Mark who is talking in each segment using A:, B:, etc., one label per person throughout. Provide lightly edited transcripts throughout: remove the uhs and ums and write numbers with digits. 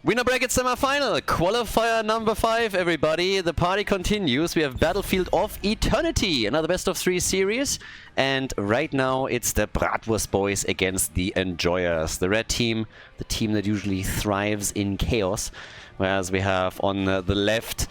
A: Winner bracket semi-final, qualifier number 5, everybody. The party continues. We have Battlefield of Eternity, another best of 3 series. And right now it's the Bratwurst boys against the Enjoyers. The red team, the team that usually thrives in chaos. Whereas we have on the left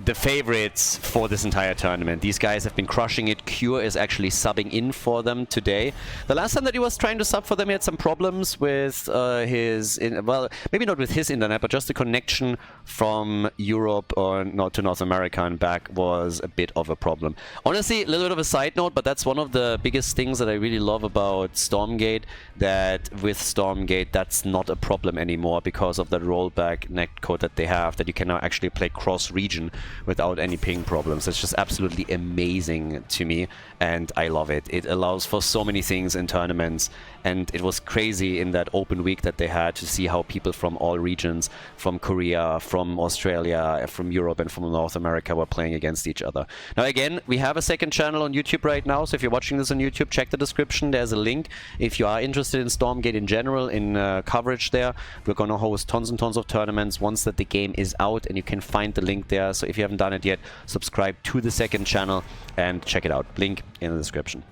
A: the favorites for this entire tournament. These guys have been crushing it. Cure is actually subbing in for them today. The last time that he was trying to sub for them, he had some problems with well, maybe not with his internet, but just the connection from Europe or to North America and back was a bit of a problem. Honestly, a little bit of a side note, but that's one of the biggest things that I really love about Stormgate, that with Stormgate that's not a problem anymore because of the rollback netcode that they have, that you can now actually play cross-region without any ping problems. It's just absolutely amazing to me, and I love it. It allows for so many things in tournaments, and it was crazy in that open week that they had to see how people from all regions, from Korea, from Australia, from Europe, and from North America were playing against each other. Now again, we have a second channel on YouTube right now, so if you're watching this on YouTube, check the description. There's a link. If you are interested in Stormgate in general, in coverage there, we're going to host tons and tons of tournaments once that the game is out, and you can find the link there. So if you haven't done it yet, subscribe to the second channel and check it out. Link in the description.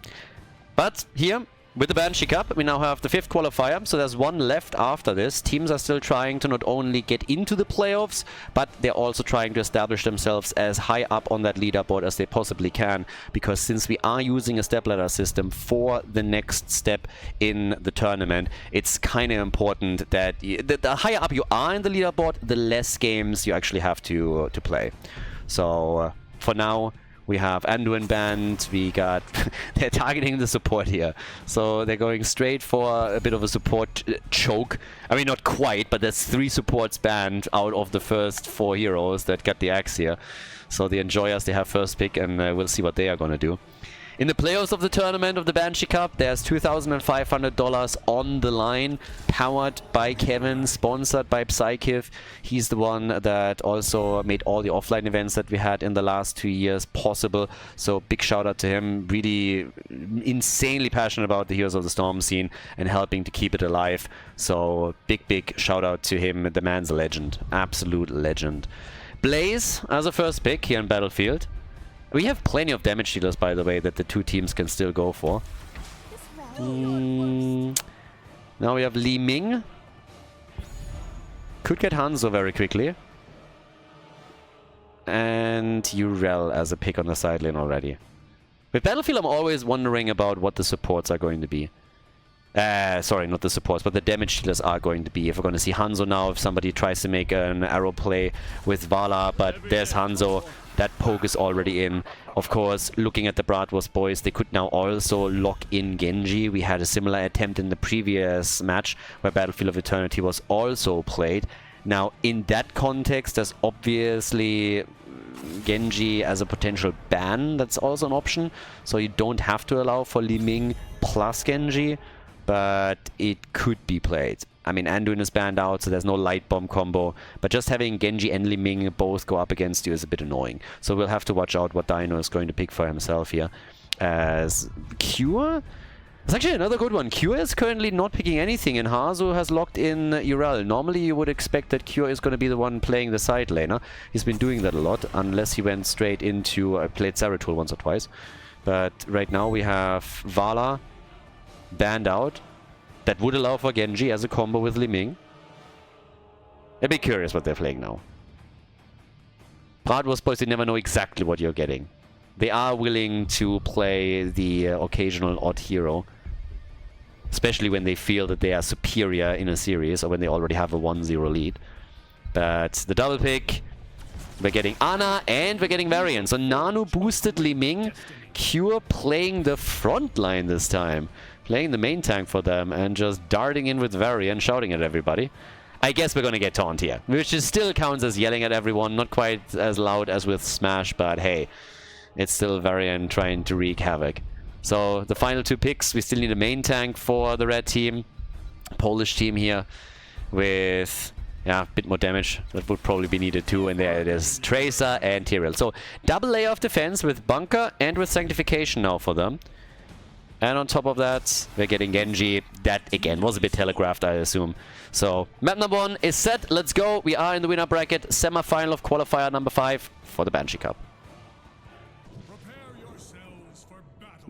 A: But here, with the Banshee Cup, we now have the 5th qualifier, so there's one left after this. Teams are still trying to not only get into the playoffs, but they're also trying to establish themselves as high up on that leaderboard as they possibly can, because since we are using a stepladder system for the next step in the tournament, it's kind of important that the higher up you are in the leaderboard, the less games you actually have to play. So for now, we have Anduin banned. We got they're targeting the support here, so they're going straight for a bit of a support choke. I mean, not quite, but there's 3 supports banned out of the first 4 heroes that got the axe here. So the Enjoyers, they have first pick, and we'll see what they are going to do. In the playoffs of the tournament of the Banshee Cup, there's $2,500 on the line, powered by Kevin, sponsored by Psychiv. He's the one that also made all the offline events that we had in the last 2 years possible. So big shout out to him. Really insanely passionate about the Heroes of the Storm scene and helping to keep it alive. So big shout out to him. The man's a legend. Absolute legend. Blaze as a first pick here in Battlefield. We have plenty of damage dealers, by the way, that the 2 teams can still go for. Now we have Li Ming. Could get Hanzo very quickly. And Urel as a pick on the side lane already. With Battlefield, I'm always wondering about what the supports are going to be. Sorry, not the supports, but the damage dealers are going to be. If we're going to see Hanzo now, if somebody tries to make an arrow play with Vala, but there's Hanzo. That poke is already in. Of course, looking at the Bratwurst boys, they could now also lock in Genji. We had a similar attempt in the previous match where Battlefield of Eternity was also played. Now, in that context, there's obviously Genji as a potential ban. That's also an option. So you don't have to allow for Li Ming plus Genji, but it could be played. I mean, Anduin is banned out, so there's no light bomb combo. But just having Genji and Li Ming both go up against you is a bit annoying. So we'll have to watch out what Dino is going to pick for himself here. As Cure? It's actually another good one. Cure is currently not picking anything, and Hazu has locked in Urel. Normally you would expect that Cure is going to be the one playing the side laner. He's been doing that a lot, unless he went straight into... I played Zeratul once or twice. But right now we have Vala banned out. That would allow for Genji as a combo with Li Ming. I'd be curious what they're playing now. Bratwurst boys, you never know exactly what you're getting. They are willing to play the occasional odd hero. Especially when they feel that they are superior in a series or when they already have a 1-0 lead. But the double pick, we're getting Ana and we're getting Varian. So Nanu boosted Li Ming. Cure playing the front line this time. Playing the main tank for them and just darting in with Varian, shouting at everybody. I guess we're going to get taunt here, which is still counts as yelling at everyone. Not quite as loud as with Smash, but hey, it's still Varian trying to wreak havoc. So the final 2 picks, we still need a main tank for the red team. Polish team here with... yeah, a bit more damage. That would probably be needed too. And there it is. Tracer and Tyrael. So double layer of defense with Bunker and with Sanctification now for them. And on top of that, we're getting Genji. That, again, was a bit telegraphed, I assume. So, map number 1 is set. Let's go. We are in the winner bracket. Semi-final of qualifier number 5 for the Banshee Cup.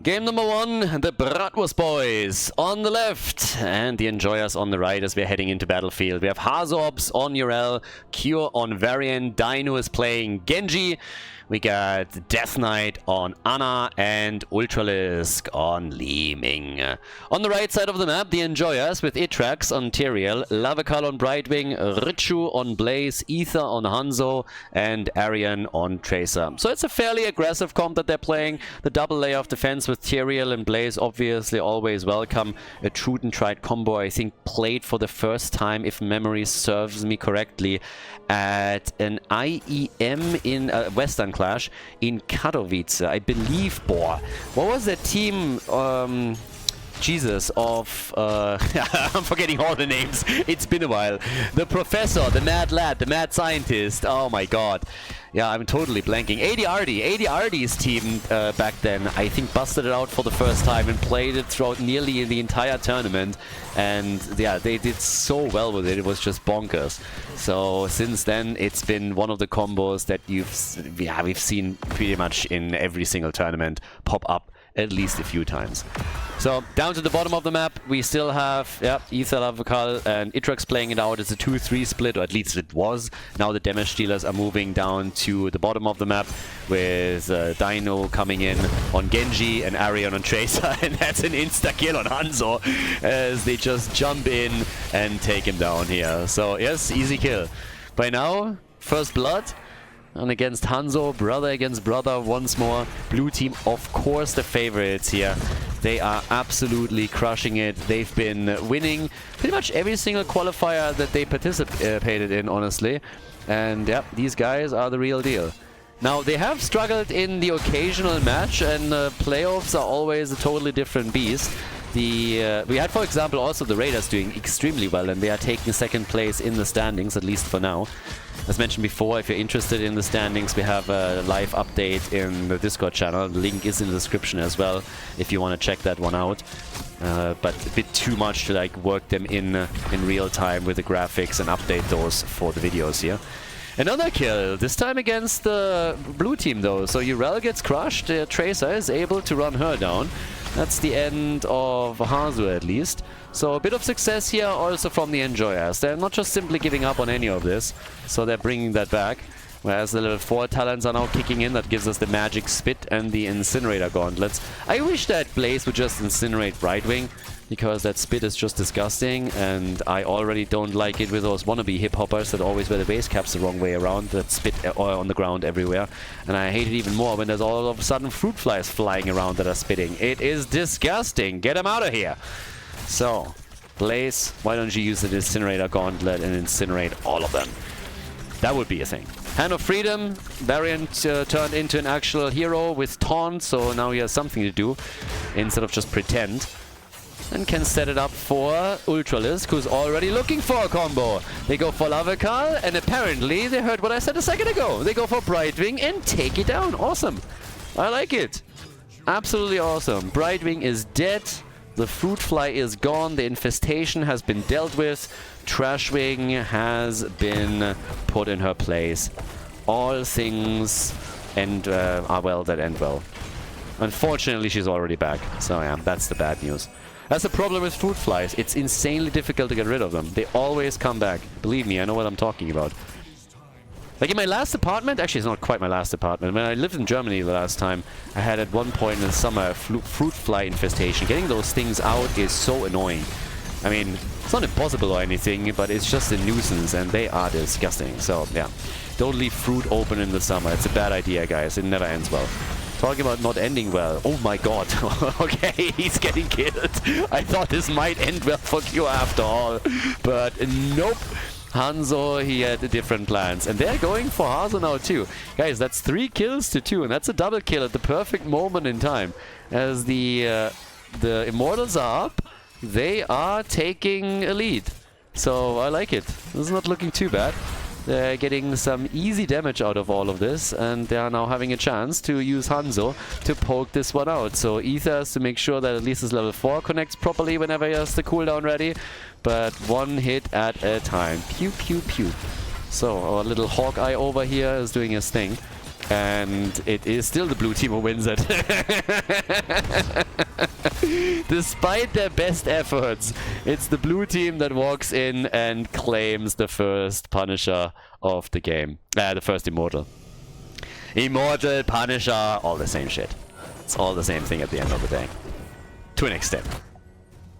A: Game number 1, the Bratwurst boys on the left and the Enjoyers on the right as we're heading into Battlefield. We have Hazorps on Urel, Cure on Varian, Dino is playing Genji. We got Death Knight on Ana and Ultralisk on Li Ming. On the right side of the map, the Enjoyers with Itrax on Tyrael, Lavakal on Brightwing, Richu on Blaze, Ether on Hanzo, and Arian on Tracer. So it's a fairly aggressive comp that they're playing. The double layer of defense with Tyrael and Blaze obviously always welcome. A True and Tried combo, I think, played for the first time, if memory serves me correctly, at an IEM in Western Clash in Katowice, I believe. Boah, what was that team? Jesus, of I'm forgetting all the names. It's been a while. The professor, the mad lad, the mad scientist. Oh my god. Yeah, I'm totally blanking. ADRD's team back then, I think, busted it out for the first time and played it throughout nearly the entire tournament. And yeah, they did so well with it. It was just bonkers. So since then, it's been one of the combos that we've seen pretty much in every single tournament pop up at least a few times. So down to the bottom of the map, we still have Ether, Lavakal, and Itrax playing it out. It's a 2-3 split, or at least it was. Now the damage dealers are moving down to the bottom of the map with Dino coming in on Genji and Arian on Tracer, and that's an insta-kill on Hanzo as they just jump in and take him down here. So yes, easy kill. By now, first blood. And against Hanzo, brother against brother once more. Blue team, of course, the favorites here. They are absolutely crushing it. They've been winning pretty much every single qualifier that they participated in, honestly. And yeah, these guys are the real deal. Now, they have struggled in the occasional match, and playoffs are always a totally different beast. We had, for example, also the Raiders doing extremely well, and they are taking second place in the standings, at least for now. As mentioned before, if you're interested in the standings, we have a live update in the Discord channel. The link is in the description as well, if you want to check that one out. But a bit too much to like work them in real time with the graphics and update those for the videos here. Another kill, this time against the blue team though. So Urel gets crushed, Tracer is able to run her down. That's the end of Hazu at least. So a bit of success here also from the Enjoyers. They're not just simply giving up on any of this, so they're bringing that back. Whereas the level 4 talents are now kicking in. That gives us the Magic Spit and the Incinerator Gauntlets. I wish that Blaze would just incinerate Brightwing, because that Spit is just disgusting, and I already don't like it with those wannabe hip-hoppers that always wear the base caps the wrong way around, that spit on the ground everywhere. And I hate it even more when there's all of a sudden fruit flies flying around that are spitting. It is disgusting. Get them out of here. So, Blaze, why don't you use the Incinerator Gauntlet and incinerate all of them? That would be a thing. Hand of Freedom, Variant turned into an actual hero with Taunt, so now he has something to do instead of just pretend. And can set it up for Ultralisk, who's already looking for a combo. They go for Lavakal, and apparently they heard what I said a second ago. They go for Brightwing and take it down. Awesome. I like it. Absolutely awesome. Brightwing is dead. The fruit fly is gone. The infestation has been dealt with. Trashwing has been put in her place. All things are well that end well. Unfortunately, she's already back. So yeah, that's the bad news. That's the problem with fruit flies. It's insanely difficult to get rid of them. They always come back. Believe me, I know what I'm talking about. Like in my last apartment, actually it's not quite my last apartment, when I lived in Germany the last time, I had at one point in the summer a fruit fly infestation. Getting those things out is so annoying. I mean, it's not impossible or anything, but it's just a nuisance, and they are disgusting. So yeah, don't leave fruit open in the summer. It's a bad idea, guys. It never ends well. Talking about not ending well. Oh my god. Okay, he's getting killed. I thought this might end well for Q after all. But nope. Hanzo, he had different plans. And they're going for Hanzo now too. Guys, that's 3 kills to 2. And that's a double kill at the perfect moment in time. As the Immortals are up, they are taking a lead. So I like it. This is not looking too bad. They're getting some easy damage out of all of this, and they are now having a chance to use Hanzo to poke this one out. So Ether has to make sure that at least his level 4 connects properly whenever he has the cooldown ready, but one hit at a time. Pew, pew, pew. So our little Hawkeye over here is doing his thing, and it is still the blue team who wins it. Despite their best efforts, it's the blue team that walks in and claims the first Punisher of the game. The first Immortal. Immortal, Punisher, all the same shit. It's all the same thing at the end of the day. To an extent.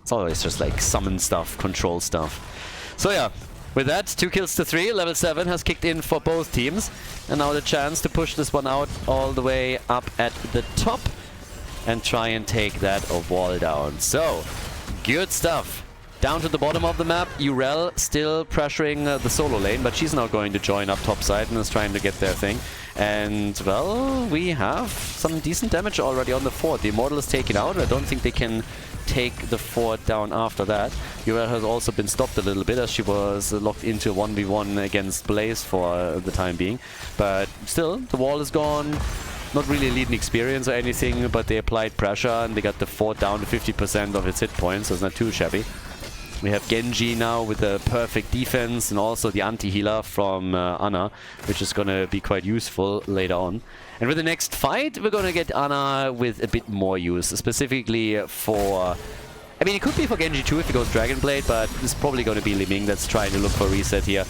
A: It's always just like summon stuff, control stuff. So yeah, with that, 2 kills to 3, level 7 has kicked in for both teams. And now the chance to push this one out all the way up at the top and try and take that wall down. So, good stuff. Down to the bottom of the map, Urel still pressuring the solo lane, but she's now going to join up topside and is trying to get their thing. And, well, we have some decent damage already on the fort. The Immortal is taken out. I don't think they can take the fort down after that. Urel has also been stopped a little bit as she was locked into 1v1 against Blaze for the time being. But still, the wall is gone. Not really a leading experience or anything, but they applied pressure and they got the fort down to 50% of its hit points, so it's not too shabby. We have Genji now with the perfect defense and also the anti-healer from Ana, which is going to be quite useful later on. And with the next fight, we're going to get Ana with a bit more use, specifically for... I mean, it could be for Genji too if he goes Dragon Blade, but it's probably going to be Li Ming that's trying to look for a reset here.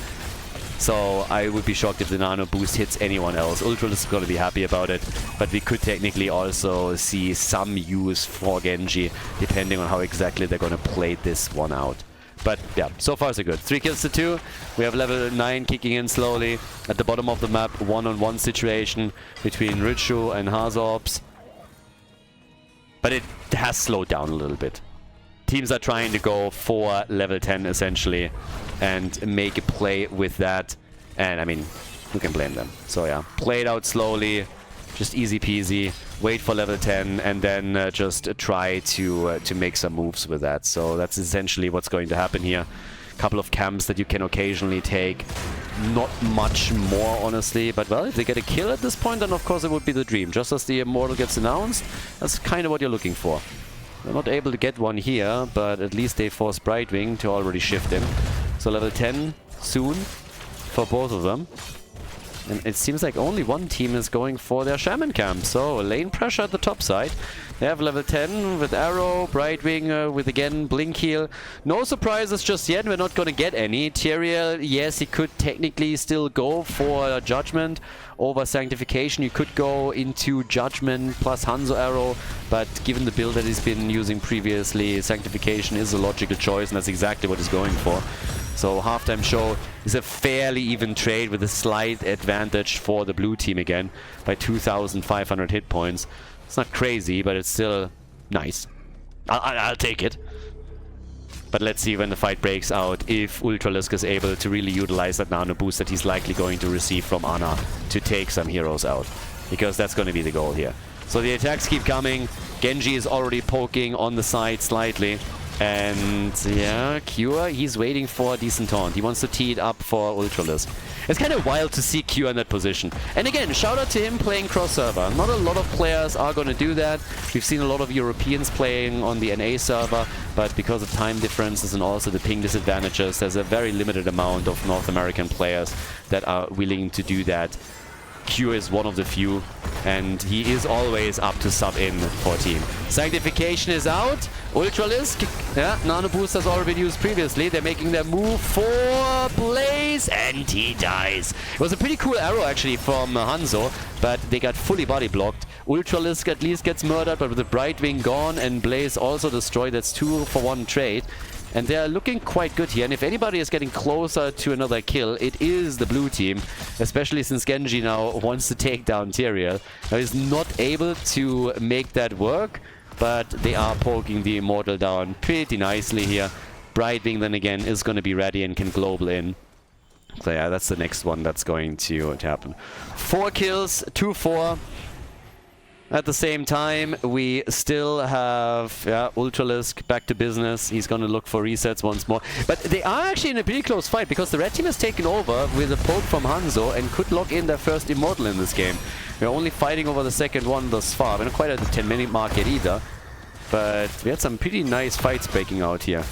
A: So I would be shocked if the nano boost hits anyone else. Ultralis is going to be happy about it, but we could technically also see some use for Genji, depending on how exactly they're going to play this one out. But yeah, so far so good. 3 kills to 2. We have level 9 kicking in slowly. At the bottom of the map, one-on-one situation between Richu and Hazorps. But it has slowed down a little bit. Teams are trying to go for level 10 essentially and make a play with that. And I mean, who can blame them? So yeah, play it out slowly, just easy peasy, wait for level 10 and then just try to make some moves with that. So that's essentially what's going to happen here. Couple of camps that you can occasionally take. Not much more, honestly, but well, if they get a kill at this point, then of course it would be the dream. Just as the Immortal gets announced, that's kind of what you're looking for. They're not able to get one here, but at least they force Brightwing to already shift him. So level 10 soon for both of them. And it seems like only one team is going for their Shaman camp. So lane pressure at the top side. They have level 10 with Arrow, Brightwing with again Blink Heal. No surprises just yet, we're not going to get any. Tyrael, yes, he could technically still go for Judgment over Sanctification. You could go into Judgment plus Hanzo Arrow, but given the build that he's been using previously, Sanctification is a logical choice, and that's exactly what he's going for. So halftime show is a fairly even trade with a slight advantage for the blue team again by 2,500 hit points. It's not crazy, but it's still nice. I'll take it. But let's see when the fight breaks out if Ultralisk is able to really utilize that nano boost that he's likely going to receive from Ana to take some heroes out. Because that's going to be the goal here. So the attacks keep coming. Genji is already poking on the side slightly. And yeah, Cure, he's waiting for a decent taunt. He wants to tee it up for Ultralisk. It's kind of wild to see Cure in that position. And again, shout out to him playing cross-server. Not a lot of players are going to do that. We've seen a lot of Europeans playing on the NA server, but because of time differences and also the ping disadvantages, there's a very limited amount of North American players that are willing to do that. Q is one of the few, and he is always up to sub in for team. Sanctification is out. Ultralisk, yeah, Nano Boost has already been used previously. They're making their move for Blaze, and he dies. It was a pretty cool arrow actually from Hanzo, but they got fully body blocked. Ultralisk at least gets murdered, but with the Brightwing gone and Blaze also destroyed, that's 2 for 1 trade. And they're looking quite good here, and if anybody is getting closer to another kill, it is the blue team, especially since Genji now wants to take down Tyrael. Now he's not able to make that work, but they are poking the Immortal down pretty nicely here. Brightwing then again is going to be ready and can global in. So yeah, that's the next one that's going to happen. 4 kills, 2-4. At the same time, we still have Ultralisk back to business. He's going to look for resets once more. But they are actually in a pretty close fight because the red team has taken over with a poke from Hanzo and could lock in their first Immortal in this game. We're only fighting over the second one thus far. We're not quite at the 10-minute mark yet either. But we had some pretty nice fights breaking out here.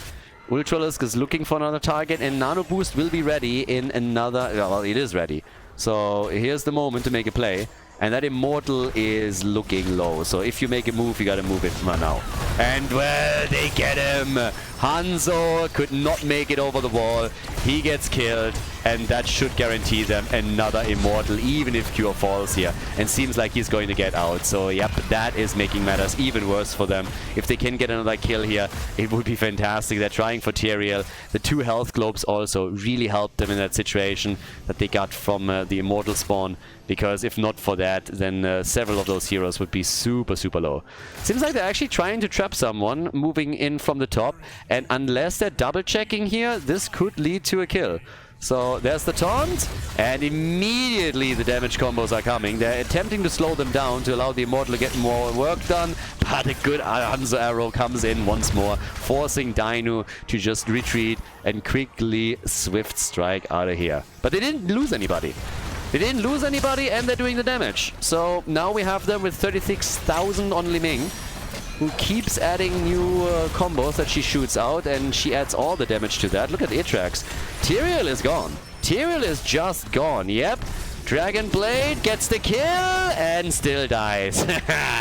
A: Ultralisk is looking for another target, and Nano Boost will be ready in another... Well, it is ready. So here's the moment to make a play. And that Immortal is looking low. So if you make a move, you gotta move it now. And, well, they get him! Hanzo could not make it over the wall. He gets killed. And that should guarantee them another Immortal, even if Cure falls here. And seems like he's going to get out. So, yep, that is making matters even worse for them. If they can get another kill here, it would be fantastic. They're trying for Tyrael. The 2 health globes also really helped them in that situation that they got from the Immortal spawn. Because if not for that, then several of those heroes would be super, super low. Seems like they're actually trying to trap someone moving in from the top. And unless they're double checking here, this could lead to a kill. So there's the taunt, and immediately the damage combos are coming. They're attempting to slow them down to allow the Immortal to get more work done, but a good Hanzo arrow comes in once more, forcing Dainu to just retreat and quickly swift strike out of here. But they didn't lose anybody. They didn't lose anybody, and they're doing the damage. So now we have them with 36,000 on Liming, who keeps adding new combos that she shoots out, and she adds all the damage to that. Look at Itrax. Tyrael is gone. Tyrael is just gone. Yep. Dragon Blade gets the kill and still dies.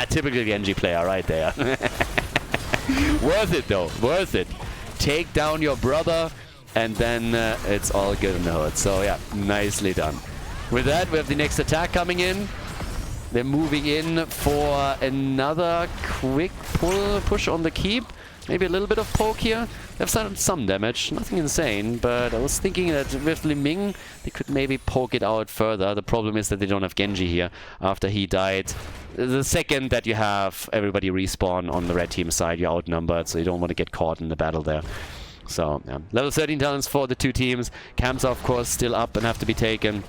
A: Typical Genji player right there. Worth it though. Worth it. Take down your brother, and then it's all good in the hood. So yeah, nicely done. With that, we have the next attack coming in. They're moving in for another quick push on the keep. Maybe a little bit of poke here. They've done some damage, nothing insane, but I was thinking that with Liming, they could maybe poke it out further. The problem is that they don't have Genji here after he died. The second that you have everybody respawn on the red team side, you're outnumbered, so you don't want to get caught in the battle there. So, yeah. Level 13 talents for the 2 teams. Camps are, of course, still up and have to be taken.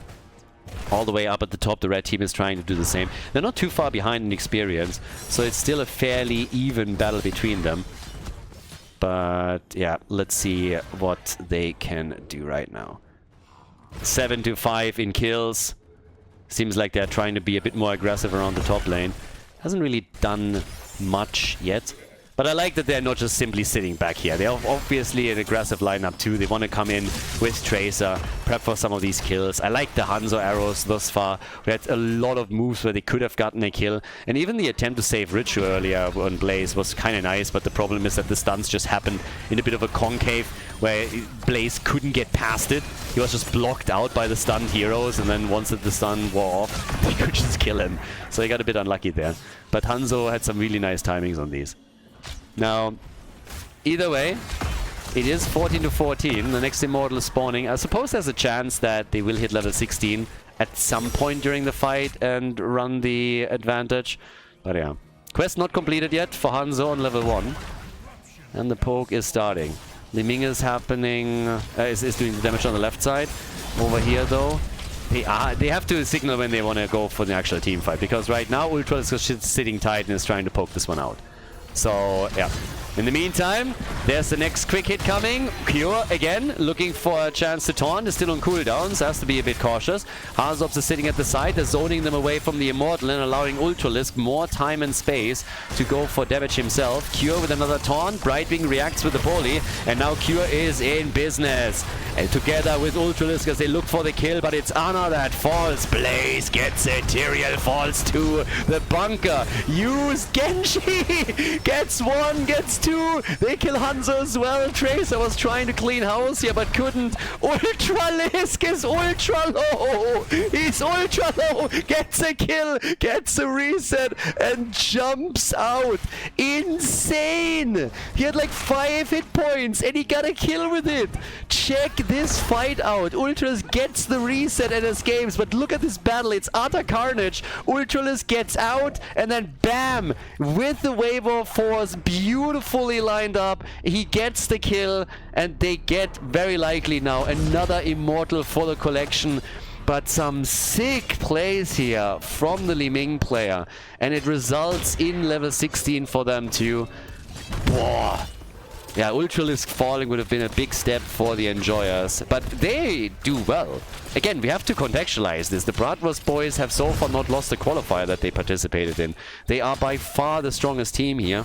A: All the way up at the top, the red team is trying to do the same. They're not too far behind in experience, so it's still a fairly even battle between them. But yeah, let's see what they can do right now. 7 to 5 in kills. Seems like they're trying to be a bit more aggressive around the top lane. Hasn't really done much yet. But I like that they're not just simply sitting back here. They're obviously an aggressive lineup too. They want to come in with Tracer, prep for some of these kills. I like the Hanzo arrows thus far. We had a lot of moves where they could have gotten a kill. And even the attempt to save Richu earlier on Blaze was kind of nice. But the problem is that the stuns just happened in a bit of a concave where Blaze couldn't get past it. He was just blocked out by the stunned heroes. And then once the stun wore off, they could just kill him. So he got a bit unlucky there. But Hanzo had some really nice timings on these. Now, either way, it is 14 to 14. The next Immortal is spawning. I suppose there's a chance that they will hit level 16 at some point during the fight and run the advantage. But yeah. Quest not completed yet for Hanzo on level 1. And the poke is starting. Liming is happening, is doing the damage on the left side. Over here though, they have to signal when they want to go for the actual team fight. Because right now Ultra is just sitting tight and is trying to poke this one out. So, yeah. In the meantime, there's the next quick hit coming. Cure, again, looking for a chance to taunt. Is still on cooldown, so has to be a bit cautious. Harzops is sitting at the side. They're zoning them away from the Immortal and allowing Ultralisk more time and space to go for damage himself. Cure with another taunt. Brightwing reacts with the volley. And now Cure is in business. And together with Ultralisk as they look for the kill, but it's Ana that falls. Blaze gets it. Tyrael falls to the bunker. Use Genji! Gets 1, gets 2. They kill Hanzo as well. Tracer was trying to clean house here, but couldn't. Ultralisk is ultra low. He's ultra low. Gets a kill, gets a reset, and jumps out. Insane! He had like 5 hit points, and he got a kill with it. Check this fight out. Ultras gets the reset and escapes, but look at this battle. It's utter carnage. Ultralisk gets out, and then bam! With the wave of force, beautifully lined up, he gets the kill, and they get very likely now another Immortal for the collection. but some sick plays here from the Li Ming player. And it results in level 16 for them too. Boah. Yeah, Ultralisk falling would have been a big step for the Enjoyers, but they do well. Again, we have to contextualize this. The Bratwurst boys have so far not lost a qualifier that they participated in. They are by far the strongest team here.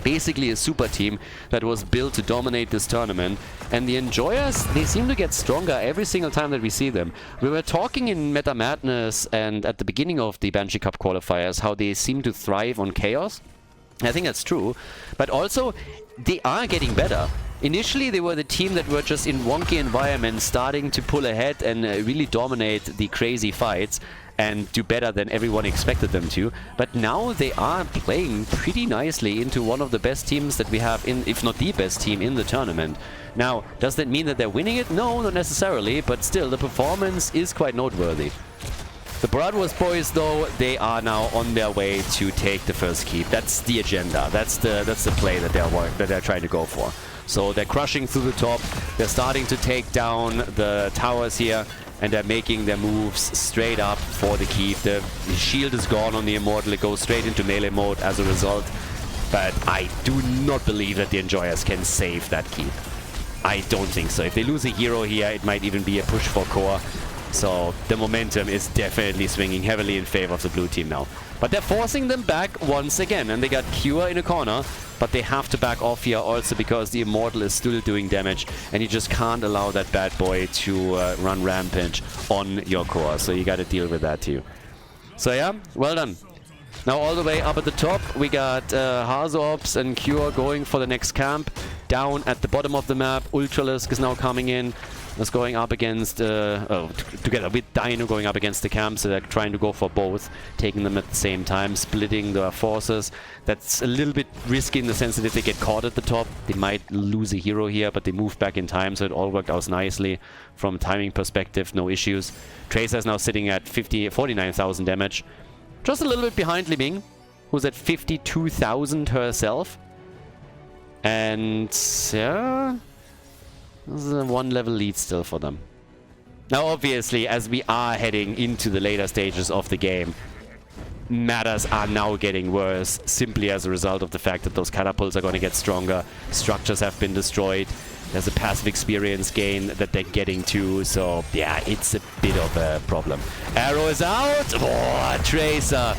A: Basically a super team that was built to dominate this tournament. And the Enjoyers, they seem to get stronger every single time that we see them. We were talking in Meta Madness and at the beginning of the Banshee Cup qualifiers how they seem to thrive on chaos. I think that's true, but also they are getting better. Initially they were the team that were just in wonky environments starting to pull ahead and really dominate the crazy fights and do better than everyone expected them to. But now they are playing pretty nicely into one of the best teams that we have, in, if not the best team in the tournament. Now, does that mean that they're winning it? No, not necessarily, but still the performance is quite noteworthy. The Bratwurst boys, though, they are now on their way to take the first keep. That's the agenda. That's the play that they're trying to go for. So they're crushing through the top. They're starting to take down the towers here, and they're making their moves straight up for the keep. The shield is gone on the Immortal. It goes straight into melee mode as a result. But I do not believe that the Enjoyers can save that keep. I don't think so. If they lose a hero here, it might even be a push for core. So the momentum is definitely swinging heavily in favor of the blue team now. But they're forcing them back once again, and they got Cure in a corner, but they have to back off here also because the Immortal is still doing damage, and you just can't allow that bad boy to run rampage on your core. So you got to deal with that too. So yeah, well done. Now all the way up at the top, we got Hazops and Cure going for the next camp. Down at the bottom of the map, Ultralisk is now coming in. Is going up against, together with Dino going up against the camp, so they're trying to go for both, taking them at the same time, splitting their forces. That's a little bit risky in the sense that if they get caught at the top, they might lose a hero here, but they moved back in time, so it all worked out nicely from a timing perspective, no issues. Tracer is now sitting at 49,000 damage, just a little bit behind Li Ming, who's at 52,000 herself. And yeah, this is a one level lead still for them. Now obviously, as we are heading into the later stages of the game, matters are now getting worse simply as a result of the fact that those catapults are going to get stronger, structures have been destroyed, there's a passive experience gain that they're getting to, so yeah, it's a bit of a problem. Arrow is out! Oh, Tracer!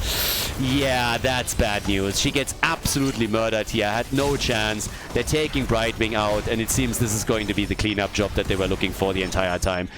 A: Yeah, that's bad news. She gets absolutely murdered here, had no chance. They're taking Brightwing out, and it seems this is going to be the cleanup job that they were looking for the entire time.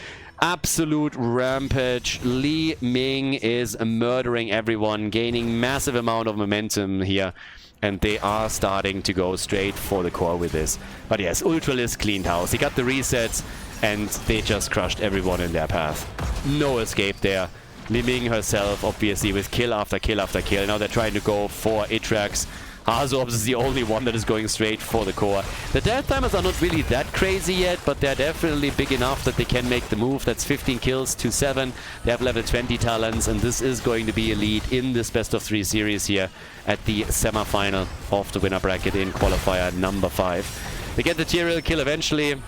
A: Absolute rampage. Li Ming is murdering everyone, gaining massive amount of momentum here. And they are starting to go straight for the core with this. But yes, Ultralisk cleaned house. He got the resets, and they just crushed everyone in their path. No escape there. Li Ming herself, obviously, with kill after kill after kill. Now they're trying to go for Itrax. Hazops is the only one that is going straight for the core. The death timers are not really that crazy yet, but they're definitely big enough that they can make the move. That's 15 kills to 7. They have level 20 talents, and this is going to be a lead in this best of 3 series here at the semi-final of the winner bracket in qualifier number 5. They get the Tyrael kill eventually.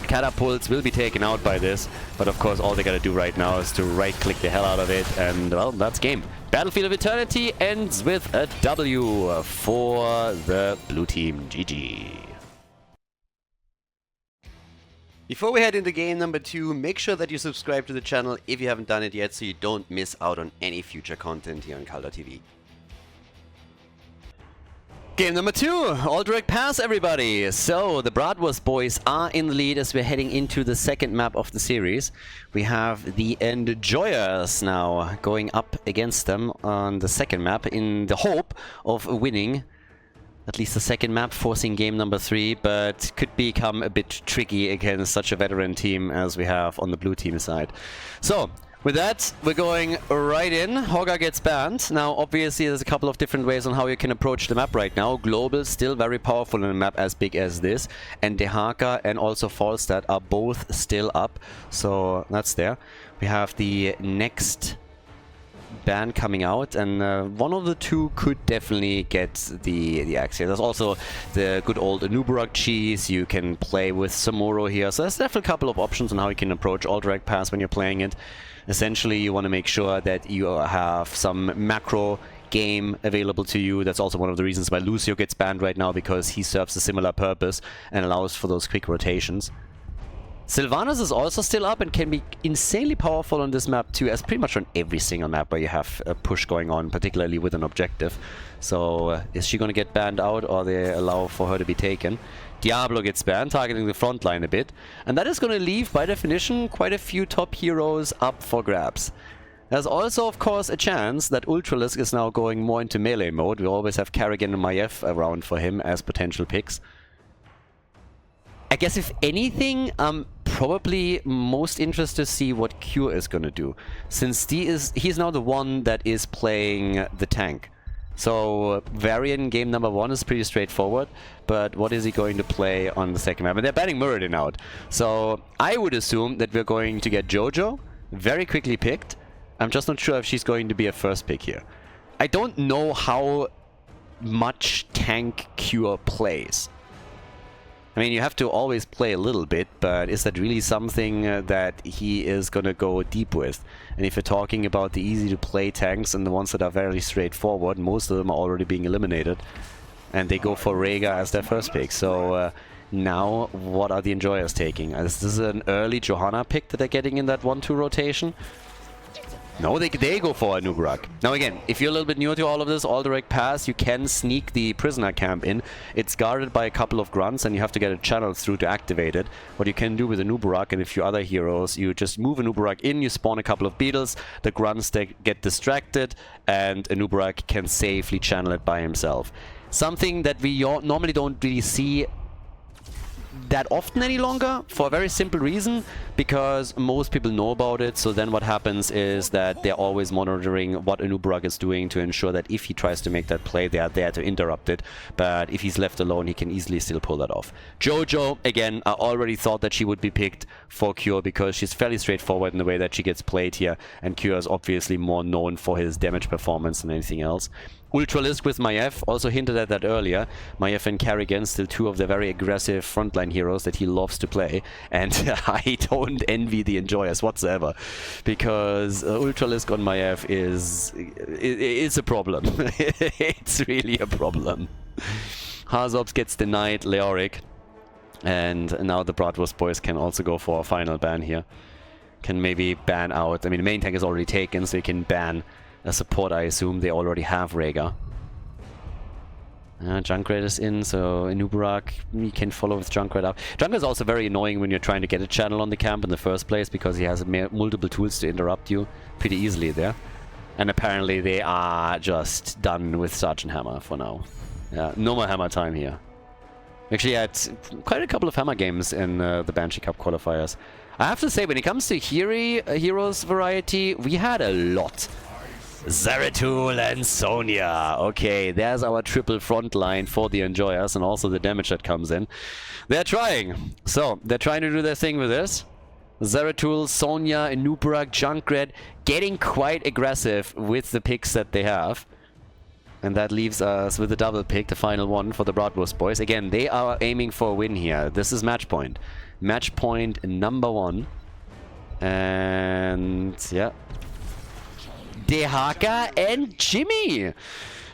A: Catapults will be taken out by this, but of course all they gotta do right now is to right-click the hell out of it, and well, that's game. Battlefield of Eternity ends with a W for the blue team. GG. Before we head into game number 2, make sure that you subscribe to the channel if you haven't done it yet so you don't miss out on any future content here on Khaldor TV. Game number 2, all direct pass everybody. So the Bratwurst boys are in the lead as we're heading into the second map of the series. We have the Enjoyers now going up against them on the second map in the hope of winning at least the second map, forcing game number 3, but could become a bit tricky against such a veteran team as we have on the blue team side. So with that, we're going right in. Hogger gets banned. Now, obviously, there's a couple of different ways on how you can approach the map right now. Global, still very powerful in a map as big as this. And Dehaka and also Falstad are both still up. So, that's there. We have the next ban coming out, and one of the two could definitely get the axe here. There's also the good old Anubarak cheese. You can play with Samuro here, so there's definitely a couple of options on how you can approach all direct pass when you're playing it. Essentially, you want to make sure that you have some macro game available to you. That's also one of the reasons why Lucio gets banned right now, because he serves a similar purpose and allows for those quick rotations. Sylvanas is also still up and can be insanely powerful on this map too, as pretty much on every single map where you have a push going on, particularly with an objective. So is she going to get banned out, or they allow for her to be taken? Diablo gets banned, targeting the front line a bit. And that is going to leave, by definition, quite a few top heroes up for grabs. There's also, of course, a chance that Ultralisk is now going more into melee mode. We always have Karrigan and Maiev around for him as potential picks. I guess if anything, I'm probably most interested to see what Cure is going to do, since he's now the one that is playing the tank. So Varian game number 1 is pretty straightforward, but what is he going to play on the second map? And they're banning Muradin out. So I would assume that we're going to get Jojo, very quickly picked. I'm just not sure if she's going to be a first pick here. I don't know how much tank Cure plays. I mean, you have to always play a little bit, but is that really something that he is going to go deep with? And if you're talking about the easy-to-play tanks and the ones that are very straightforward, most of them are already being eliminated. And they go for Rhaegar as their first pick. So now, what are the Enjoyers taking? Is this an early Johanna pick that they're getting in that 1-2 rotation? No, they go for a Anubarak. Now again, if you're a little bit newer to all of this, all direct pass, you can sneak the prisoner camp in. It's guarded by a couple of grunts and you have to get a channel through to activate it. What you can do with Anubarak and a few other heroes, you just move Anubarak in, you spawn a couple of beetles, the grunts get distracted, and Anubarak can safely channel it by himself. Something that we normally don't really see that often any longer, for a very simple reason, because most people know about it. So then what happens is that they're always monitoring what Anubarak is doing to ensure that if he tries to make that play, they are there to interrupt it. But if he's left alone, he can easily still pull that off. Jojo, again, I already thought that she would be picked for Cure because she's fairly straightforward in the way that she gets played here, and Cure is obviously more known for his damage performance than anything else. Ultralisk with Maiev, also hinted at that earlier. Maiev and Karrigan, still two of the very aggressive frontline heroes that he loves to play. And I don't envy the Enjoyers whatsoever, because Ultralisk on Maiev is a problem. It's really a problem. Hazops gets denied Leoric. And now the Bratwurst boys can also go for a final ban here. Can maybe ban out. I mean, the main tank is already taken, so you can ban a support, I assume. They already have Rhaegar. Junkrat is in, so Anubarak, you can follow with Junkrat up. Junkrat is also very annoying when you're trying to get a channel on the camp in the first place, because he has multiple tools to interrupt you pretty easily there. And apparently they are just done with Sergeant Hammer for now. Yeah, no more Hammer time here. Actually, I had quite a couple of Hammer games in the Banshee Cup qualifiers. I have to say, when it comes to heroes variety, we had a lot. Zeratul and Sonya. Okay, there's our triple front line for the Enjoyers, and also the damage that comes in. They're trying. So, they're trying to do their thing with this. Zeratul, Sonya, Anubarak, Junkrat, getting quite aggressive with the picks that they have. And that leaves us with a double pick, the final one for the Bratwurst boys. Again, they are aiming for a win here. This is match point. Match point number 1. And yeah. Dehaka and Jimmy.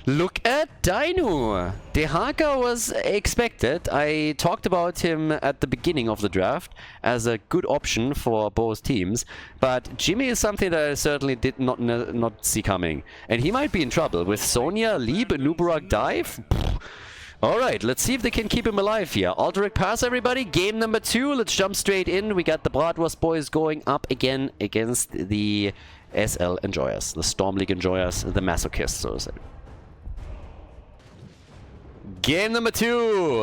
A: Look at Dino. Dehaka was expected. I talked about him at the beginning of the draft as a good option for both teams. But Jimmy is something that I certainly did not see coming. And he might be in trouble with Sonya, Leap, Anubarak dive. Alright, let's see if they can keep him alive here. Aldrich pass, everybody. Game number 2. Let's jump straight in. We got the Bratwurst boys going up again against the SL Enjoyers. The Storm League Enjoyers, the masochists, so to say. Game number 2.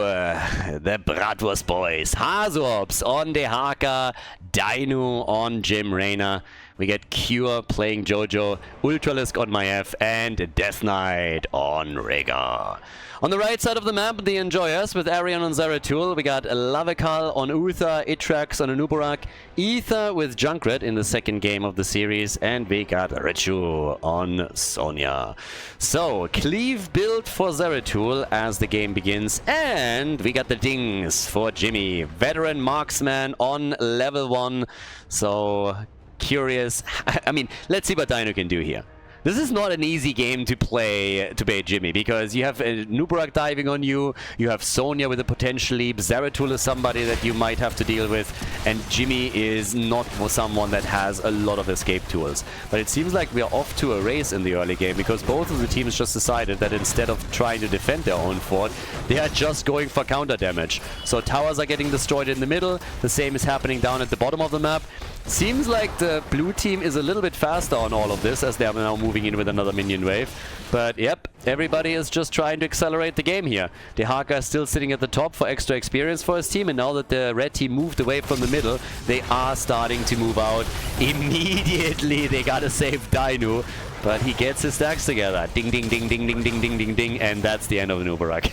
A: The Bratwurst boys. Hazops on Dehaka. Dino on Jim Raynor. We get Cure playing Jojo, Ultralisk on Maiev, and Death Knight on Rhaegar. On the right side of the map, the Enjoyers with Arion on Zeratul. We got Lavekal on Uther, Itrax on Anubarak, Ether with Junkrat in the second game of the series, and we got Richu on Sonya. So, Cleave build for Zeratul as the game begins, and we got the dings for Jimmy. Veteran Marksman on level 1, so curious. I mean, let's see what Dino can do here. This is not an easy game to play Jimmy, because you have Nubarak diving on you, you have Sonya with a potential leap, Zeratul is somebody that you might have to deal with, and Jimmy is not someone that has a lot of escape tools. But it seems like we are off to a race in the early game, because both of the teams just decided that instead of trying to defend their own fort, they are just going for counter damage. So towers are getting destroyed in the middle, the same is happening down at the bottom of the map. Seems like the blue team is a little bit faster on all of this, as they are now moving in with another minion wave. But yep, everybody is just trying to accelerate the game here. Dehaka is still sitting at the top for extra experience for his team, and now that the red team moved away from the middle, they are starting to move out. Immediately they gotta save Dino, but he gets his stacks together. Ding, ding, ding, ding, ding, ding, ding, ding, ding, and that's the end of Nubarak.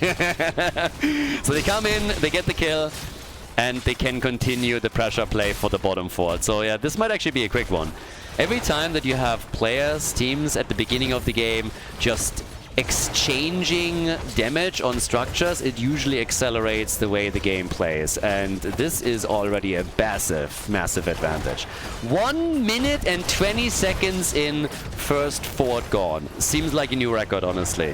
A: So they come in, they get the kill, and they can continue the pressure play for the bottom fort. So yeah, this might actually be a quick one. Every time that you have players, teams at the beginning of the game just exchanging damage on structures, it usually accelerates the way the game plays. And this is already a massive, massive advantage. 1 minute and 20 seconds in, first fort gone. Seems like a new record, honestly.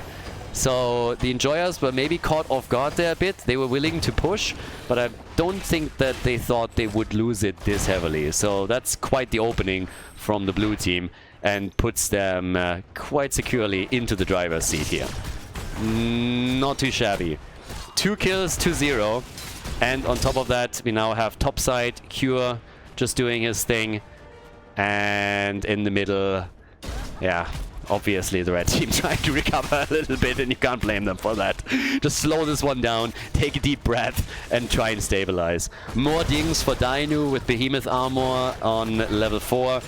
A: So the Enjoyers were maybe caught off guard there a bit. They were willing to push, but I don't think that they thought they would lose it this heavily. So that's quite the opening from the blue team, and puts them quite securely into the driver's seat here. Not too shabby. 2 kills to 0. And on top of that, we now have topside Cure just doing his thing. And in the middle, yeah, obviously the red team trying to recover a little bit, and you can't blame them for that. Just slow this one down, take a deep breath, and try and stabilize. More dings for Dino with Behemoth armor on level 4.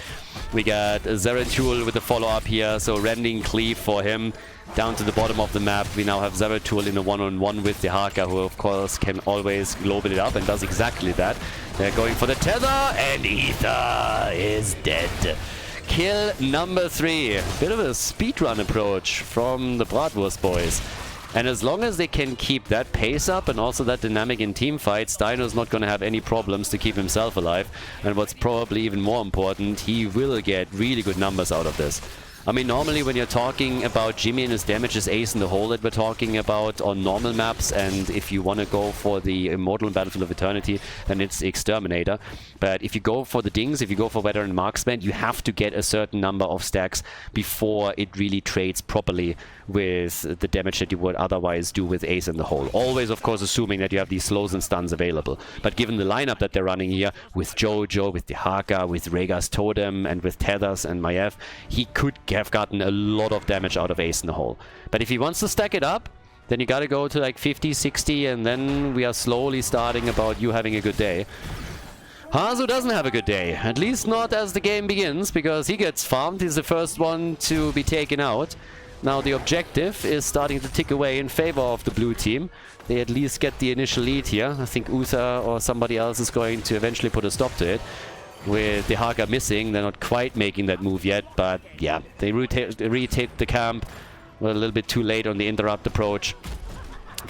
A: We got Zeratul with the follow-up here, so rending cleave for him. Down to the bottom of the map, we now have Zeratul in a one-on-one with Dehaka, who of course can always global it up and does exactly that. They're going for the tether, and Ether is dead. Kill number 3. Bit of a speedrun approach from the Bratwurst boys. And as long as they can keep that pace up and also that dynamic in team fights, Dino's not going to have any problems to keep himself alive. And what's probably even more important, he will get really good numbers out of this. I mean, normally when you're talking about Jimmy and his damage is ace in the hole that we're talking about on normal maps, and if you want to go for the Immortal Battlefield of Eternity, then it's Exterminator. But if you go for the dings, if you go for Veteran Marksman, you have to get a certain number of stacks before it really trades properly with the damage that you would otherwise do with ace in the hole. Always, of course, assuming that you have these slows and stuns available. But given the lineup that they're running here, with Jojo, with Dehaka, with Rhaegar's Totem, and with Tethers and Maiev, he could have gotten a lot of damage out of ace in the hole. But if he wants to stack it up, then you gotta go to like 50, 60, and then we are slowly starting about you having a good day. Hazu doesn't have a good day, at least not as the game begins, because he gets farmed. He's the first one to be taken out. Now the objective is starting to tick away in favor of the blue team. They at least get the initial lead here. I think Uther or somebody else is going to eventually put a stop to it. With Dehaka missing, they're not quite making that move yet, but yeah, they retake the camp. We're a little bit too late on the interrupt approach.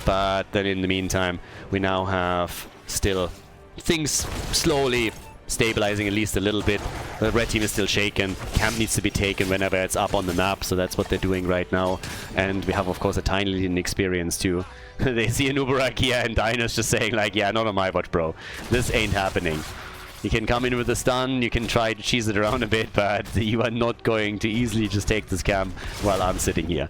A: But then in the meantime, we now have still things slowly stabilizing at least a little bit. The red team is still shaken. Camp needs to be taken whenever it's up on the map, so that's what they're doing right now. And we have, of course, a tiny lead in experience too. They see a Nubarak here, and Dino's just saying like, yeah, not on my watch, bro. This ain't happening. You can come in with a stun, you can try to cheese it around a bit, but you are not going to easily just take this camp while I'm sitting here.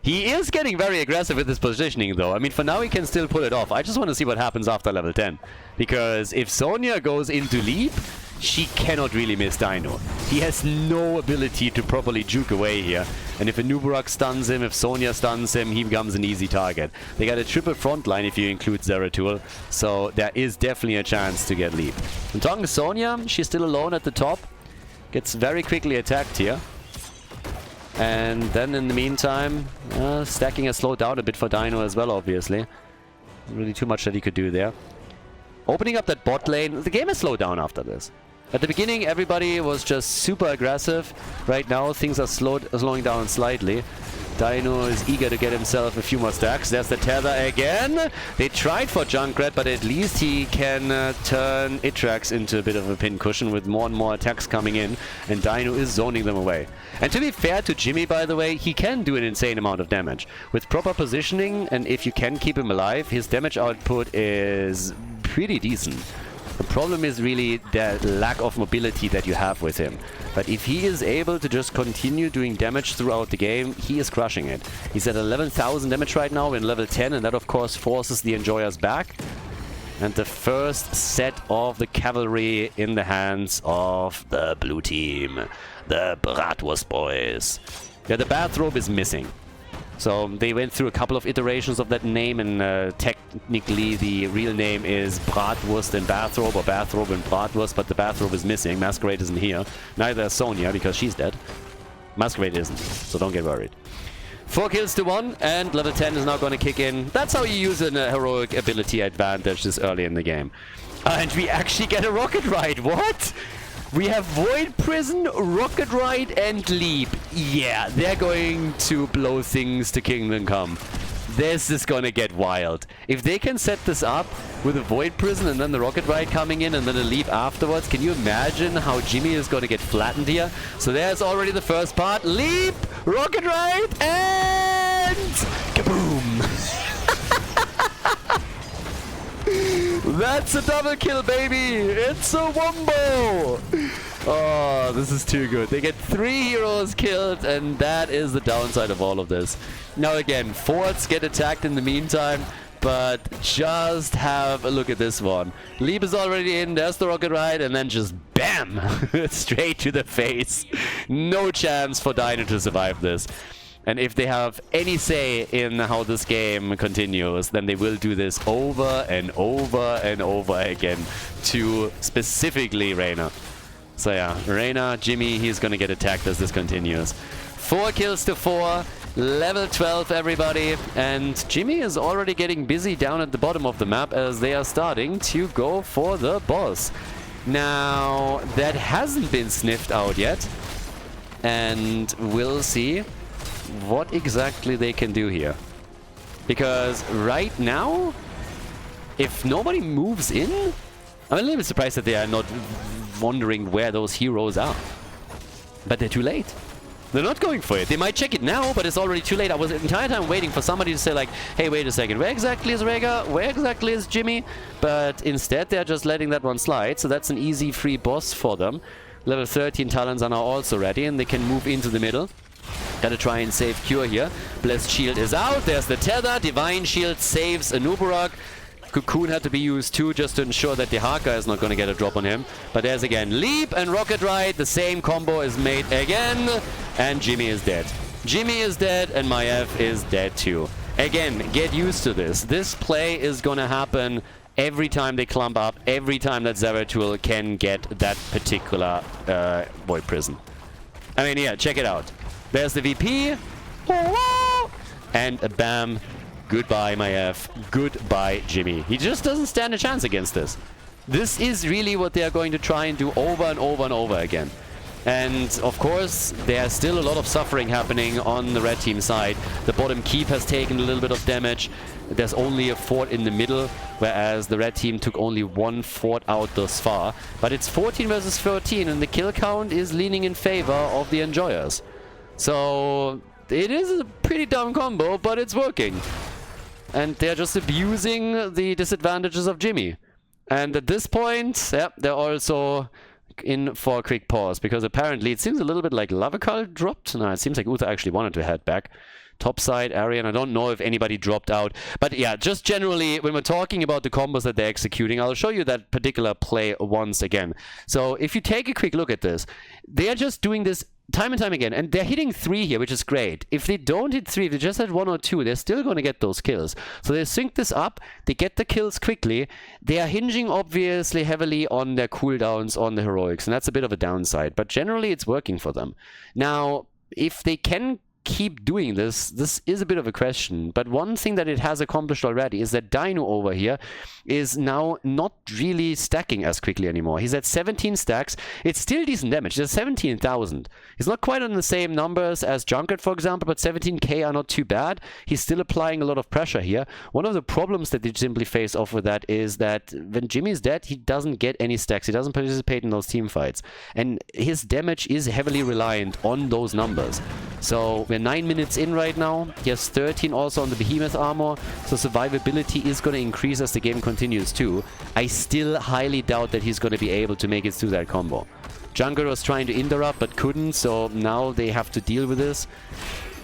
A: He is getting very aggressive with his positioning though. I mean, for now he can still pull it off. I just want to see what happens after level 10. Because if Sonya goes into leap, she cannot really miss Dino. He has no ability to properly juke away here. And if a Nubarak stuns him, if Sonya stuns him, he becomes an easy target. They got a triple front line if you include Zeratul, so there is definitely a chance to get leap. And talking to Sonya, she's still alone at the top. Gets very quickly attacked here. And then in the meantime, stacking has slowed down a bit for Dino as well, obviously. Really too much that he could do there. Opening up that bot lane, the game has slowed down after this. At the beginning, everybody was just super aggressive. Right now, things are slowing down slightly. Dino is eager to get himself a few more stacks. There's the tether again. They tried for Junkrat, but at least he can turn Itrax into a bit of a pincushion with more and more attacks coming in. And Dino is zoning them away. And to be fair to Jimmy, by the way, he can do an insane amount of damage. With proper positioning, and if you can keep him alive, his damage output is pretty decent. The problem is really the lack of mobility that you have with him. But if he is able to just continue doing damage throughout the game, he is crushing it. He's at 11,000 damage right now in level 10, and that of course forces the Enjoyers back. And the first set of the cavalry in the hands of the blue team. The Bratwurst boys. Yeah, the bathrobe is missing. So they went through a couple of iterations of that name, and technically the real name is Bratwurst and Bathrobe, or Bathrobe and Bratwurst, but the Bathrobe is missing. Masquerade isn't here. Neither is Sonya, because she's dead. Masquerade isn't, so don't get worried. 4 kills to 1, and level 10 is now going to kick in. That's how you use a heroic ability advantage this early in the game. And we actually get a Rocket Ride. What? We have Void Prison, Rocket Ride, and Leap. Yeah, they're going to blow things to Kingdom Come. This is gonna get wild. If they can set this up with a Void Prison and then the Rocket Ride coming in and then a Leap afterwards, can you imagine how Jimmy is gonna get flattened here? So there's already the first part. Leap, Rocket Ride, and kaboom! That's a double kill, baby! It's a wombo! Oh, this is too good. They get 3 heroes killed, and that is the downside of all of this. Now again, forts get attacked in the meantime, but just have a look at this one. Leap is already in, there's the Rocket Ride, and then just BAM! Straight to the face. No chance for Dino to survive this. And if they have any say in how this game continues, then they will do this over and over and over again to specifically Reyna. So yeah, Reyna, Jimmy, he's gonna get attacked as this continues. 4 kills to 4, level 12 everybody, and Jimmy is already getting busy down at the bottom of the map as they are starting to go for the boss. Now, that hasn't been sniffed out yet, and we'll see what exactly they can do here. Because right now, if nobody moves in, I'm a little bit surprised that they are not wondering where those heroes are. But they're too late. They're not going for it. They might check it now, but it's already too late. I was the entire time waiting for somebody to say like, hey, wait a second, where exactly is Rhaegar? Where exactly is Jimmy? But instead, they're just letting that one slide. So that's an easy free boss for them. Level 13 talents are now also ready, and they can move into the middle. Gotta try and save Cure here. Blessed Shield is out. There's the Tether. Divine Shield saves Anubarak. Cocoon had to be used too, just to ensure that the Haka is not going to get a drop on him. But there's again Leap and Rocket Ride. The same combo is made again. And Jimmy is dead. Jimmy is dead and Maiev is dead too. Again, get used to this. This play is going to happen every time they clump up. Every time that Zeratul can get that particular Void Prison. I mean, yeah, check it out. There's the VP. And bam. Goodbye, Maiev. Goodbye, Jimmy. He just doesn't stand a chance against this. This is really what they are going to try and do over and over and over again. And, of course, there's still a lot of suffering happening on the red team side. The bottom keep has taken a little bit of damage. There's only a fort in the middle, whereas the red team took only 1 fort out thus far. But it's 14 versus 13, and the kill count is leaning in favor of the Enjoyers. So, it is a pretty dumb combo, but it's working. And they're just abusing the disadvantages of Jimmy. And at this point, yeah, they're also in for a quick pause, because apparently it seems a little bit like Lavakal dropped. No, it seems like Uther actually wanted to head back. Topside, Arian, I don't know if anybody dropped out. But yeah, just generally, when we're talking about the combos that they're executing, I'll show you that particular play once again. So if you take a quick look at this, they're just doing this time and time again. And they're hitting 3 here, which is great. If they don't hit 3, if they just had 1 or 2, they're still going to get those kills. So they sync this up, they get the kills quickly. They are hinging obviously heavily on their cooldowns, on the heroics, and that's a bit of a downside. But generally it's working for them. Now, if they can keep doing this, this is a bit of a question, but one thing that it has accomplished already is that Dino over here is now not really stacking as quickly anymore. He's at 17 stacks. It's still decent damage. He's at 17,000. He's not quite on the same numbers as Junkrat, for example, but 17k are not too bad. He's still applying a lot of pressure here. One of the problems that they simply face off with that is that when Jimmy's dead, he doesn't get any stacks. He doesn't participate in those team fights, and his damage is heavily reliant on those numbers. So we're 9 minutes in right now. He has 13 also on the Behemoth armor, so survivability is going to increase as the game continues too. I still highly doubt that he's going to be able to make it through that combo. Junkrat was trying to interrupt but couldn't, so now they have to deal with this.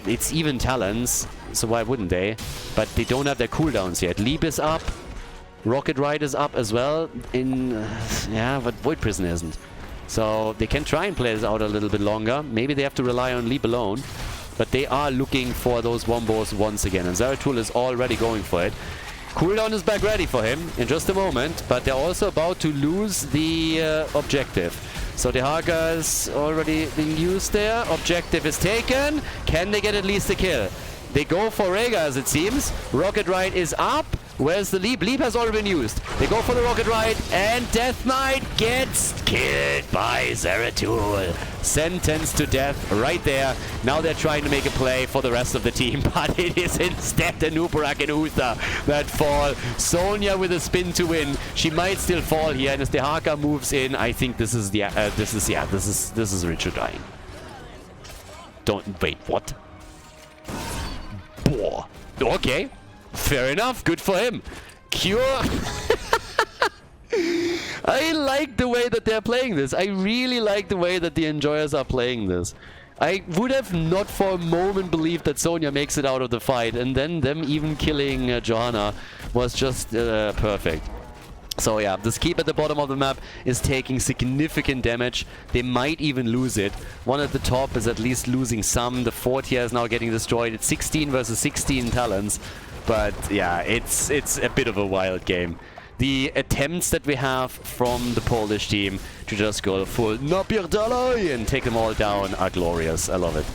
A: It's even talents, so why wouldn't they? But they don't have their cooldowns yet. Leap is up, Rocket Ride is up as well, yeah, but Void Prison isn't. So they can try and play this out a little bit longer. Maybe they have to rely on Leap alone. But they are looking for those wombos once again. And Zeratul is already going for it. Cooldown is back ready for him in just a moment. But they're also about to lose the objective. So the Haka is already being used there. Objective is taken. Can they get at least a kill? They go for Rhaegar, as it seems. Rocket Ride is up. Where's the Leap? Leap has already been used. They go for the Rocket Ride, and Death Knight gets killed by Zeratul. Sentenced to death right there. Now they're trying to make a play for the rest of the team, but it is instead the Nubarak and Uther that fall. Sonya with a spin to win. She might still fall here, and as the Haka moves in, I think this is Richard dying. Don't wait. What? Boah. Okay. Fair enough. Good for him. Cure. I like the way that they're playing this. I really like the way that the Enjoyers are playing this. I would have not for a moment believed that Sonya makes it out of the fight, and then them even killing Johanna was just perfect. So yeah, this keep at the bottom of the map is taking significant damage. They might even lose it. One at the top is at least losing some. The fort here is now getting destroyed. It's 16 versus 16 talents. But yeah, it's a bit of a wild game. The attempts that we have from the Polish team to just go full Napierdalai and take them all down are glorious. I love it.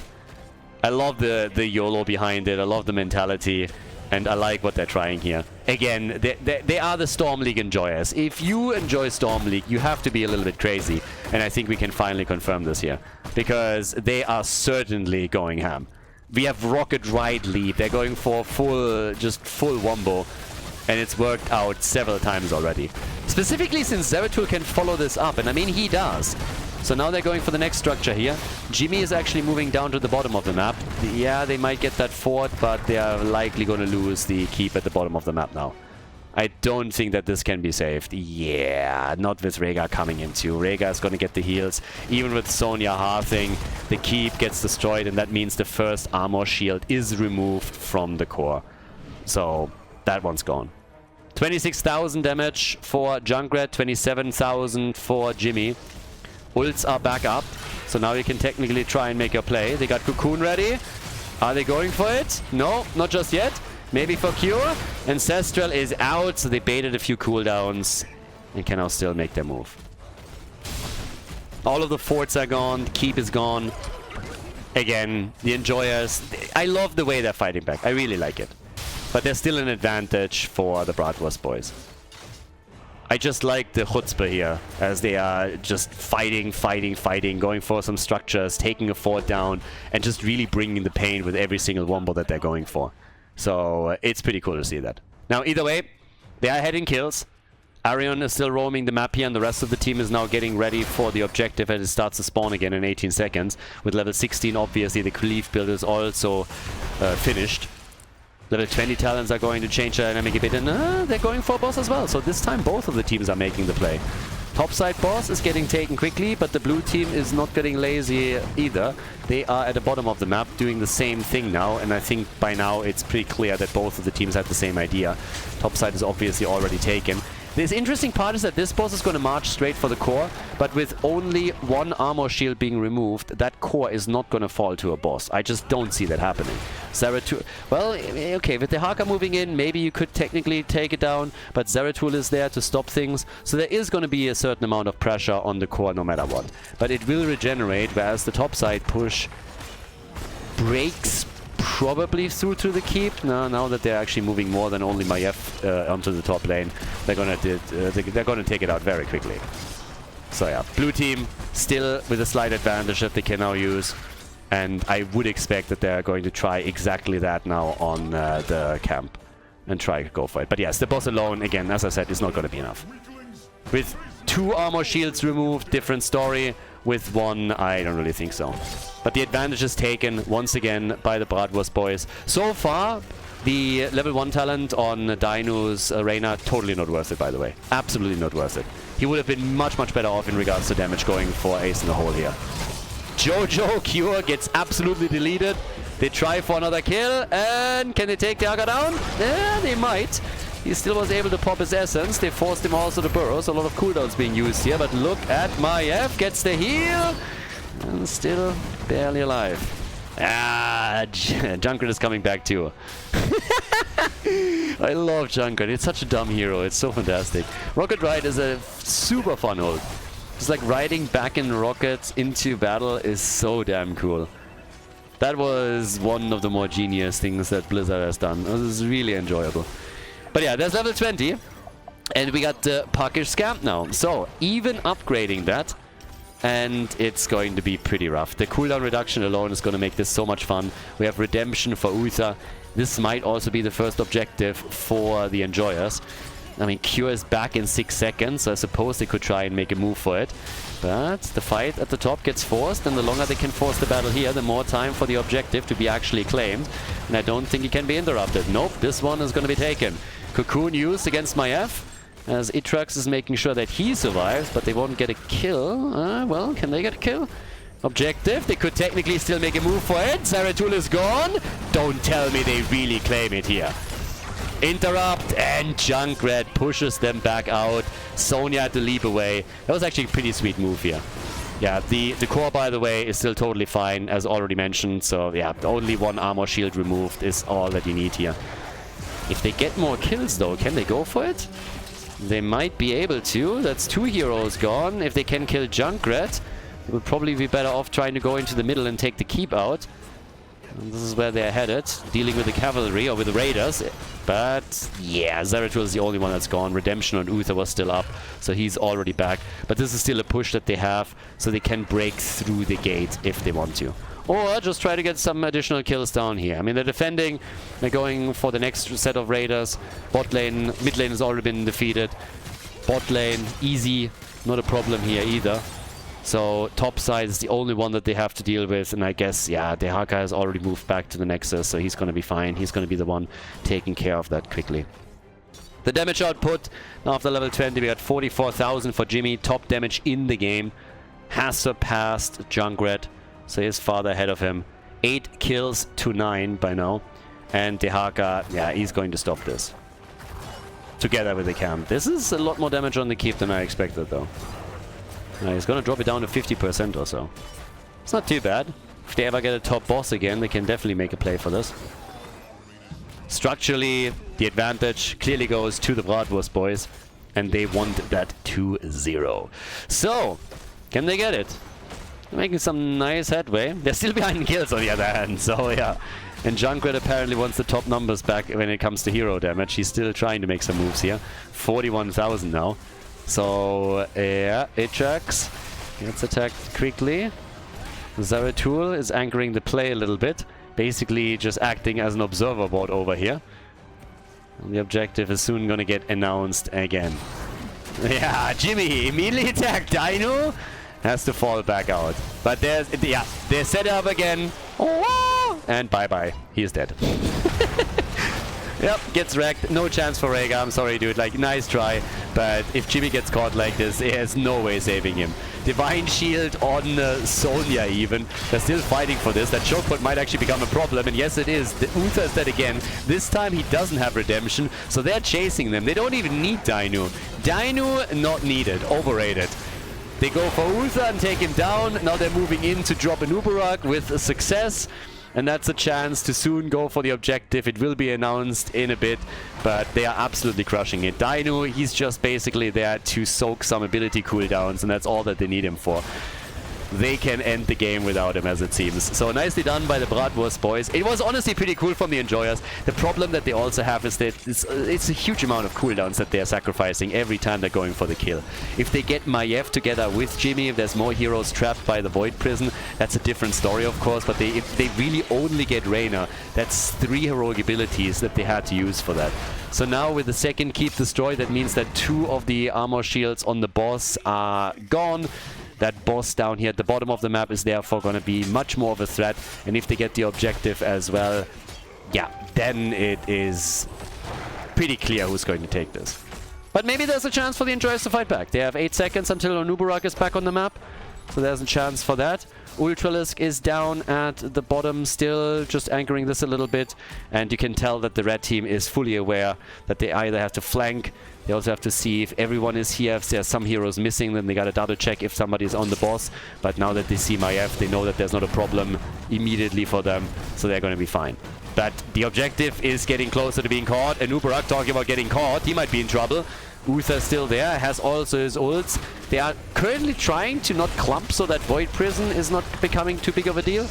A: I love the YOLO behind it. I love the mentality. And I like what they're trying here. Again, they are the Storm League enjoyers. If you enjoy Storm League, you have to be a little bit crazy. And I think we can finally confirm this here. Because they are certainly going ham. We have Rocket Ride Leap. They're going for full wombo. And it's worked out several times already. Specifically since Zeratul can follow this up. And I mean, he does. So now they're going for the next structure here. Jimmy is actually moving down to the bottom of the map. Yeah, they might get that fort, but they are likely going to lose the keep at the bottom of the map now. I don't think that this can be saved. Yeah, not with Rhaegar coming in too. Rhaegar is going to get the heals. Even with Sonya halving, the keep gets destroyed, and that means the first armor shield is removed from the core. So that one's gone. 26,000 damage for Junkrat, 27,000 for Jimmy. Ults are back up, so now you can technically try and make your play. They got Cocoon ready. Are they going for it? No, not just yet. Maybe for Cure. Ancestral is out, so they baited a few cooldowns and can now still make their move. All of the forts are gone. The keep is gone. Again, the Enjoyers. I love the way they're fighting back. I really like it. But there's still an advantage for the Bratwurst boys. I just like the chutzpah here, as they are just fighting, going for some structures, taking a fort down, and just really bringing the pain with every single wombo that they're going for. So it's pretty cool to see that. Now, either way, they are heading kills. Arion is still roaming the map here, and the rest of the team is now getting ready for the objective as it starts to spawn again in 18 seconds. With level 16, obviously, the Cleave build is also finished. Level 20 talents are going to change the dynamic a bit, and they're going for a boss as well. So this time both of the teams are making the play. Topside boss is getting taken quickly, but the blue team is not getting lazy either. They are at the bottom of the map doing the same thing now, and I think by now it's pretty clear that both of the teams have the same idea. Topside is obviously already taken. This interesting part is that this boss is going to march straight for the core, but with only one armor shield being removed, that core is not going to fall to a boss. I just don't see that happening. Zeratul, well, okay, with the Haka moving in, maybe you could technically take it down, but Zeratul is there to stop things, so there is going to be a certain amount of pressure on the core no matter what. But it will regenerate, whereas the topside push breaks probably through to the keep. Now that they're actually moving more than only Maiev onto the top lane, they're gonna take it out very quickly. So yeah, blue team still with a slight advantage that they can now use, and I would expect that they're going to try exactly that now on the camp and try to go for it. But yes, the boss alone, again, as I said, is not going to be enough. With 2 armor shields removed, different story. With 1, I don't really think so. But the advantage is taken once again by the Bratwurst boys. So far, the level 1 talent on Dainu's Reina, totally not worth it, by the way. Absolutely not worth it. He would have been much, much better off in regards to damage going for Ace in the hole here. Jojo Cure gets absolutely deleted. They try for another kill, and can they take the Aga down? Yeah, they might. He still was able to pop his essence. They forced him also to burrow, so a lot of cooldowns being used here. But look at Maiev, gets the heal, and still barely alive. Ah, Junkrat is coming back too. I love Junkrat. It's such a dumb hero. It's so fantastic. Rocket Ride is a super fun ult. It's like riding back in rockets into battle is so damn cool. That was one of the more genius things that Blizzard has done. It was really enjoyable. But yeah, there's level 20. And we got the Puckish Scamp now. So, even upgrading that, and it's going to be pretty rough. The cooldown reduction alone is going to make this so much fun. We have Redemption for Uther. This might also be the first objective for the Enjoyers. I mean, Cure is back in 6 seconds, so I suppose they could try and make a move for it. But the fight at the top gets forced, and the longer they can force the battle here, the more time for the objective to be actually claimed. And I don't think it can be interrupted. Nope, this one is going to be taken. Cocoon used against Maiev, as Itrax is making sure that he survives, but they won't get a kill. Well, can they get a kill? Objective, they could technically still make a move for it. Zeratul is gone. Don't tell me they really claim it here. Interrupt, and Junkrat pushes them back out. Sonya had to leap away. That was actually a pretty sweet move here. Yeah, the core, by the way, is still totally fine, as already mentioned. So yeah, only 1 armor shield removed is all that you need here. If they get more kills, though, can they go for it? They might be able to. That's 2 heroes gone. If they can kill Junkrat, they would probably be better off trying to go into the middle and take the keep out. And this is where they're headed, dealing with the cavalry or with the raiders. But yeah, Zeratul is the only one that's gone. Redemption on Uther was still up, so he's already back. But this is still a push that they have, so they can break through the gate if they want to. Or just try to get some additional kills down here. I mean, they're defending, they're going for the next set of raiders. Bot lane, mid lane has already been defeated. Bot lane, easy, not a problem here either. So top side is the only one that they have to deal with, and I guess, yeah, Dehaka has already moved back to the Nexus, so he's going to be fine. He's going to be the one taking care of that quickly. The damage output, after level 20, we got 44,000 for Jimmy. Top damage in the game. Has surpassed Junkrat, so he's farther ahead of him. 8 kills to 9 by now. And Dehaka, yeah, he's going to stop this. Together with the camp. This is a lot more damage on the keep than I expected, though. He's going to drop it down to 50% or so. It's not too bad. If they ever get a top boss again, they can definitely make a play for this. Structurally, the advantage clearly goes to the Bratwurst boys, and they want that 2-0. So, can they get it? They're making some nice headway. They're still behind in kills on the other hand, so yeah. And Junkrat apparently wants the top numbers back when it comes to hero damage. He's still trying to make some moves here. 41,000 now. So, yeah, Itrax gets attacked quickly. Zeratul is anchoring the play a little bit. Basically just acting as an observer board over here. And the objective is soon gonna get announced again. Yeah, Jimmy immediately attacked Dino. Has to fall back out. But there's, yeah, they're set up again. Oh, and bye-bye. He is dead. Yep, gets wrecked. No chance for Rhaegar. I'm sorry, dude. Like, nice try. But if Jimmy gets caught like this, he has no way saving him. Divine Shield on Sonya even. They're still fighting for this. That choke point might actually become a problem. And yes, it is. The Uther is dead again. This time he doesn't have redemption. So they're chasing them. They don't even need Dainu. Dainu, not needed. Overrated. They go for Uther and take him down. Now they're moving in to drop an Uberak with a success. And that's a chance to soon go for the objective. It will be announced in a bit, but they are absolutely crushing it. Dainu, he's just basically there to soak some ability cooldowns, and that's all that they need him for. They can end the game without him, as it seems. So nicely done by the Bratwurst boys. It was honestly pretty cool from the enjoyers. The problem that they also have is that it's a huge amount of cooldowns that they're sacrificing every time they're going for the kill. If they get Maiev together with Jimmy, if there's more heroes trapped by the Void Prison, that's a different story, of course. But if they really only get Reyna, that's 3 heroic abilities that they had to use for that. So now with the second keep destroyed, that means that 2 of the armor shields on the boss are gone. That boss down here at the bottom of the map is therefore going to be much more of a threat. And if they get the objective as well, yeah, then it is pretty clear who's going to take this. But maybe there's a chance for the Enjoyers to fight back. They have 8 seconds until Onuburak is back on the map. So there's a chance for that. Ultralisk is down at the bottom still, just anchoring this a little bit. And you can tell that the red team is fully aware that they either have to flank. They also have to see if everyone is here. If there's some heroes missing, then they gotta double check if somebody is on the boss. But now that they see Maiev, they know that there's not a problem immediately for them. So they're gonna be fine. But the objective is getting closer to being caught. And Uberak talking about getting caught. He might be in trouble. Uther still there, has also his ults. They are currently trying to not clump so that Void Prison is not becoming too big of a deal.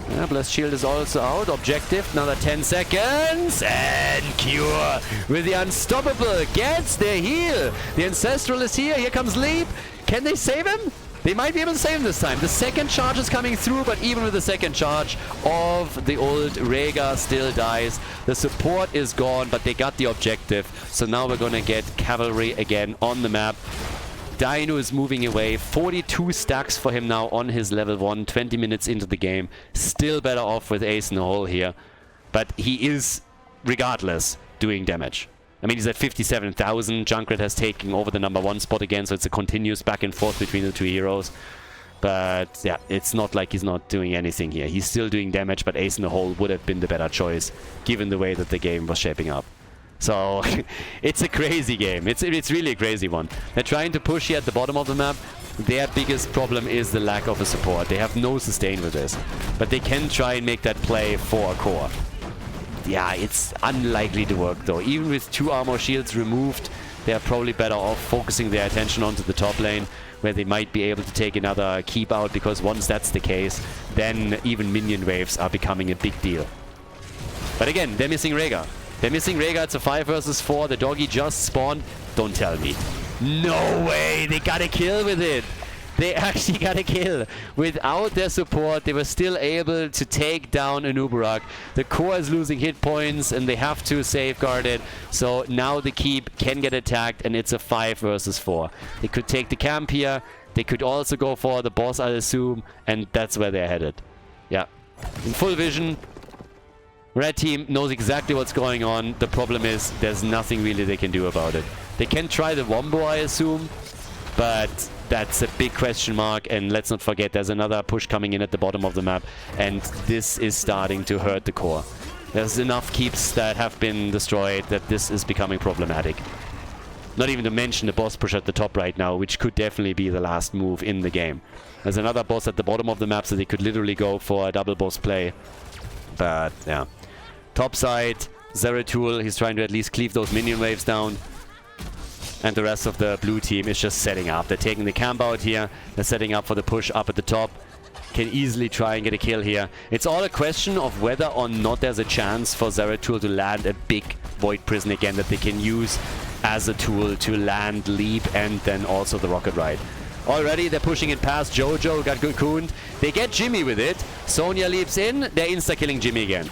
A: Yeah, Blessed Shield is also out. Objective, another 10 seconds. And Cure with the Unstoppable gets the heal. The Ancestral is here. Here comes Leap. Can they save him? They might be able to save him this time. The second charge is coming through, but even with the second charge of the old Rhaegar still dies. The support is gone, but they got the objective. So now we're going to get Cavalry again on the map. Dainu is moving away. 42 stacks for him now on his level 1, 20 minutes into the game. Still better off with Ace in the hole here. But he is, regardless, doing damage. I mean, he's at 57,000. Junkrat has taken over the #1 spot again, so it's a continuous back and forth between the 2 heroes. But yeah, it's not like he's not doing anything here. He's still doing damage, but Ace in the hole would have been the better choice, given the way that the game was shaping up. So, it's a crazy game. It's really a crazy one. They're trying to push here at the bottom of the map. Their biggest problem is the lack of a support. They have no sustain with this. But they can try and make that play for a core. Yeah, it's unlikely to work though. Even with 2 armor shields removed, they're probably better off focusing their attention onto the top lane, where they might be able to take another keep out, because once that's the case, then even minion waves are becoming a big deal. But again, they're missing Rhaegar. They're missing Rhaegar. It's a 5 versus 4. The doggy just spawned. Don't tell me. No way! They got a kill with it! They actually got a kill. Without their support, they were still able to take down an Uberak. The core is losing hit points, and they have to safeguard it. So now the keep can get attacked, and it's a 5 versus 4. They could take the camp here. They could also go for the boss, I assume, and that's where they're headed. Yeah. In full vision. Red team knows exactly what's going on. The problem is there's nothing really they can do about it. They can try the Wombo, I assume, but that's a big question mark. And let's not forget, there's another push coming in at the bottom of the map, and this is starting to hurt the core. There's enough keeps that have been destroyed that this is becoming problematic. Not even to mention the boss push at the top right now, which could definitely be the last move in the game. There's another boss at the bottom of the map, so they could literally go for a double boss play. But yeah. Top side, Zeratul, he's trying to at least cleave those minion waves down. And the rest of the blue team is just setting up. They're taking the camp out here. They're setting up for the push up at the top. Can easily try and get a kill here. It's all a question of whether or not there's a chance for Zeratul to land a big Void Prison again that they can use as a tool to land Leap and then also the Rocket Ride. Already they're pushing it past Jojo, got cocooned. They get Jimmy with it. Sonya leaps in. They're insta-killing Jimmy again.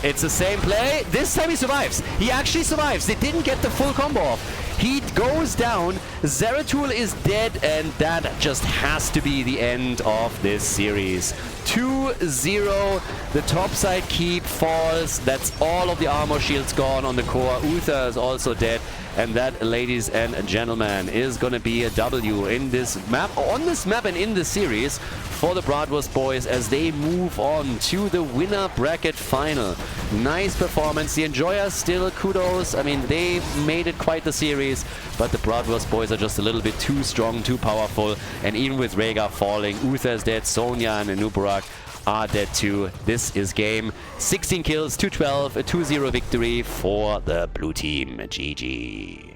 A: It's the same play. This time he survives. He actually survives. They didn't get the full combo off. He goes down. Zeratul is dead, and that just has to be the end of this series. 2-0. The topside keep falls. That's all of the armor shields gone on the core. Uther is also dead. And that, ladies and gentlemen, is going to be a W in this map, on this map and in the series for the Bratwurst boys as they move on to the winner bracket final. Nice performance. The Enjoyers still kudos. I mean, they made it quite the series, but the Bratwurst boys are just a little bit too strong, too powerful. And even with Rhaegar falling, Uther is dead, Sonya and Anubarak are dead too. This is game 16 kills, 2-12, a 2-0 victory for the blue team. GG.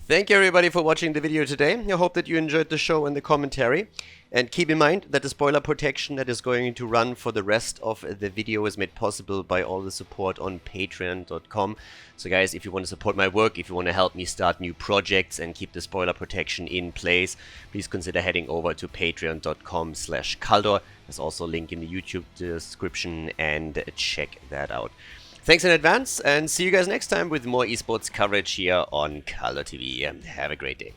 B: Thank you everybody for watching the video today. I hope that you enjoyed the show and the commentary. And keep in mind that the spoiler protection that is going to run for the rest of the video is made possible by all the support on patreon.com. So guys, if you want to support my work, if you want to help me start new projects and keep the spoiler protection in place, please consider heading over to patreon.com/Khaldor. There's also a link in the YouTube description, and check that out. Thanks in advance, and see you guys next time with more esports coverage here on Khaldor TV. Have a great day.